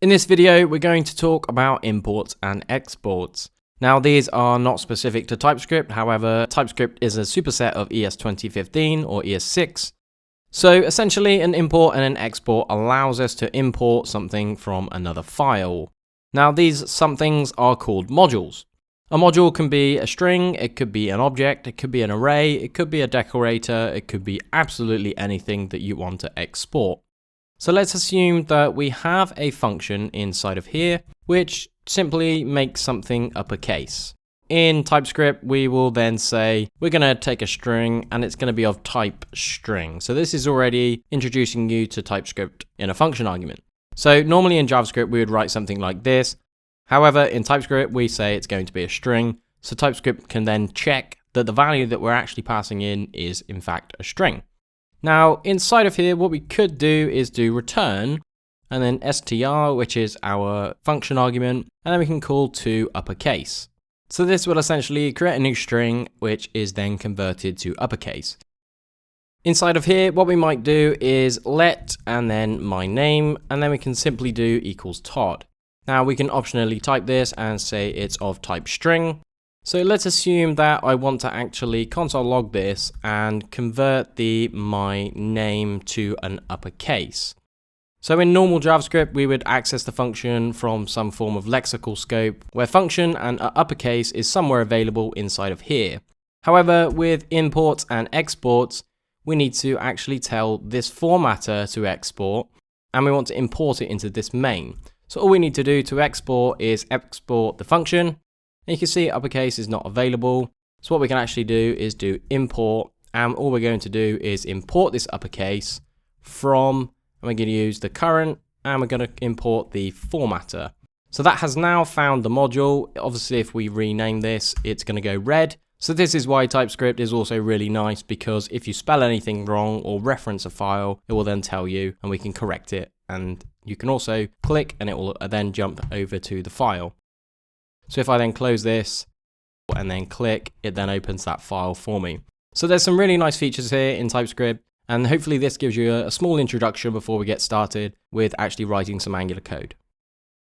In this video, we're going to talk about imports and exports. Now, these are not specific to TypeScript. However, TypeScript is a superset of ES 2015 or ES6. So essentially, an import and an export allows us to import something from another file. Now, these somethings are called modules. A module can be a string, it could be an object, it could be an array, it could be a decorator, it could be absolutely anything that you want to export. So let's assume that we have a function inside of here, which simply makes something uppercase. In TypeScript, we will then say, we're going to take a string and it's going to be of type string. So this is already introducing you to TypeScript in a function argument. So normally in JavaScript, we would write something like this. However, in TypeScript, we say it's going to be a string. So TypeScript can then check that the value that we're actually passing in is in fact a string. Now, inside of here, what we could do is do return and then str, which is our function argument, and then we can call to uppercase. So this will essentially create a new string, which is then converted to uppercase. Inside of here, what we might do is let and then my name, and then we can simply do equals Todd. Now we can optionally type this and say it's of type string. So let's assume that I want to actually console log this and convert the my name to an uppercase. So in normal JavaScript, we would access the function from some form of lexical scope where function and uppercase is somewhere available inside of here. However, with imports and exports, we need to actually tell this formatter to export, and we want to import it into this main. So all we need to do to export is export the function. And you can see uppercase is not available. So what we can actually do is do import, and all we're going to do is import this uppercase from, and we're going to use the current, and we're going to import the formatter. So that has now found the module. Obviously, if we rename this, it's going to go red. So this is why TypeScript is also really nice, because if you spell anything wrong or reference a file, it will then tell you and we can correct it. And you can also click and it will then jump over to the file. So if I then close this and then click, it then opens that file for me. So there's some really nice features here in TypeScript, and hopefully this gives you a small introduction before we get started with actually writing some Angular code.